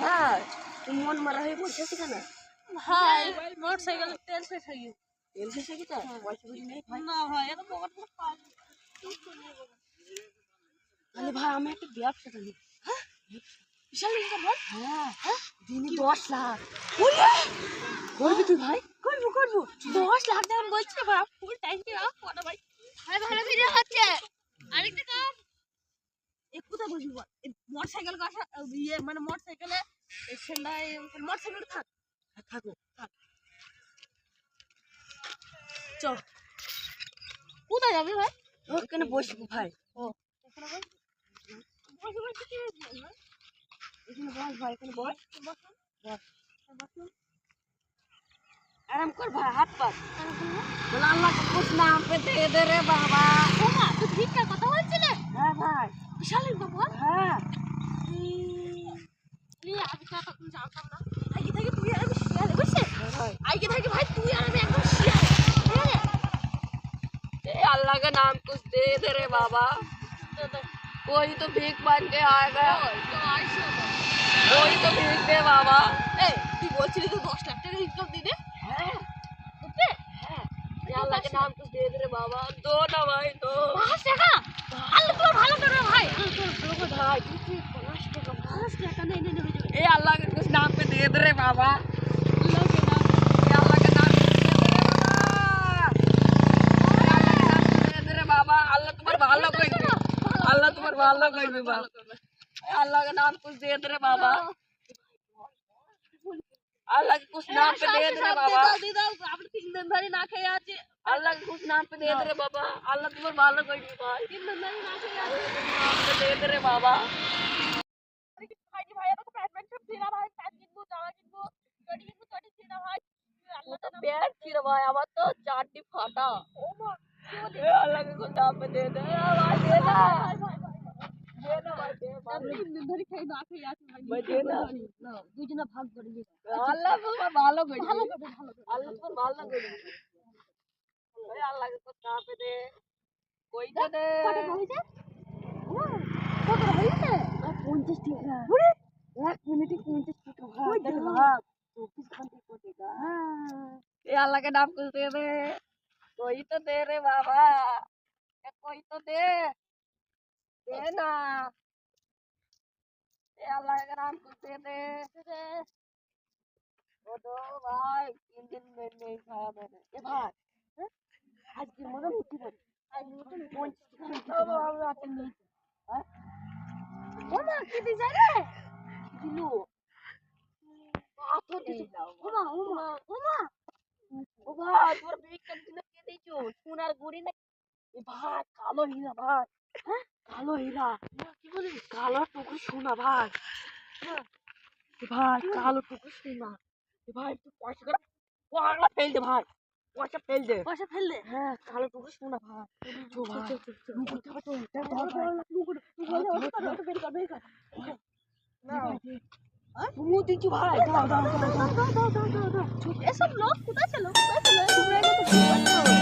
হ্যাঁ তুই মন মারা হয়ে বলছিস কেন ভাই মোটরসাইকেল তেল শেষ হয়ে গেছে। তেল শেষ হয়ে গেছে পয়সা করি নেই ভাই না ভাই এখন পকেট থেকে পাই তাহলে ভাই আমি একটা ব্যবসা করি বিশাল বল হ্যাঁ দিনে 10 লাখ করবি তুই ভাই করবো 10 লাখ টাকা বলছি ভাই ফুল ট্যাঙ্কি আপ কত ভাই ভাই ভালো ভিডিও হচ্ছে আরেকটা কাজ এক কথা বলবি বল মোটরসাইকেল কাটা ইয়ে মানে মোটরসাইকেলে সেলাই মোটরসাইকেল থাক থাকো চ কোথায় যাবি ভাই ওখানে বসবো ভাই ও এখানে বস বস বস কি ভাই এখানে বস ভাই এখানে বস বসুন आराम कर भाई हाथ पर बोला अल्लाह का कुछ नाम पे दे रे बाबा ওমা তুই ভিক্ষা কথা বলছিলে हाँ भाई বিশাল বাবা हाँ এই আগে তো তখন জানতাম না আগে থেকে তুই আর আমি শিয়ালে বুঝছিস আগে থেকে ভাই তুই আর আমি একদম শিয়ালে ঠিক আছে ए अल्लाह का नाम कुछ दे रे बाबा कोई तो भीख मांग के आएगा कोई तो भीख दे बाबा এই তুই বলছিলি তো 10 লাখ টাকা ইনকাম দিবে हैं ওকে ए अल्लाह का नाम कुछ दे रे बाबा दो ना भाई दो 5 টাকা আল্লাহ তোর ভালো করে ভাই लोगों भाई किसी 5 টাকা নেই নেই নেই ए अल्लाह के कुछ नाम पे दे रे बाबा আল্লাহ কে নাম ए अल्लाह के नाम पे दे रे बाबा अल्लाह तुम्हारे भालो कोई अल्लाह तुम्हारे भालो कोई भी बाबा अल्लाह का नाम कुछ दे रे बाबा अल्लाह के कुछ नाम पे दे रे बाबा দে দাও আপনি 3 দিন ধরে না খেয়ে আছে अल्लाह के कुछ नाम पे दे रे बाबा अल्लाह तुम्हारे भालो कोई भी भाई 3 দিন ধরে না খেয়ে আছে नाम पे दे रे बाबा ভাই ভাই আমাকে প্যান্ট সব দিনা ভাই প্যান্ট কিনবো জামা কিনবো গাড়ি কিনবো গাড়ি দিনা ভাই वो तो पैर फिर भाई अब तो चाटी फाटा ও মা ए अल्लाह के कुछ नाम पे दे दे भाई दे ना दे ना भाई दे আমি 3 দিন ধরে খেয়ে না খেয়ে আছে भाई दे ना না দুজনে ভাগ করে নিই अल्लाह तुम्हारे भालो कोई ভালো করে अल्लाह तुम्हारे भालो कोई भाई अल्लाह के कुछ नाम पे दे कोई तो दे কত হইছে কত হইছে 50 টাকা ওরে 1 মিনিটে 50 টাকা ভাই দেখ ভাগ 24 घंटे को देगा ये अल्लाह के नाम कुछ दे दे कोई तो दे रे बाबा कोई तो दे ना ये अल्लाह के नाम कुछ दे दे वो दो भाई 3 दिन में नहीं खाया मैंने ये भाई आज की मदद नहीं की आज मुझे 50 টাকা अब आते नहीं हां ওমা কি দিছে রে दिलो आतो दे ওমা ওমা ওমা ও ভাই তোর বিগ কন্টেনার কে দিছো সোনার গড়ি না এ ভাই কালো হীরা ভাই হ্যাঁ কালো হীরা কি বলিস কালো টুকু সোনা ভাই এ ভাই কালো টুকু সোনা এ ভাই তুই পয়সা করে পাগলা ফেল দে ভাই পয়সা ফেল দে পয়সা ফেল দে হ্যাঁ কালো টুকু সোনা ভাই চো ভাই তুমি দিচ্ছ ভাই দাও এসব লোক কোথায় ছিল কোথায় ছিল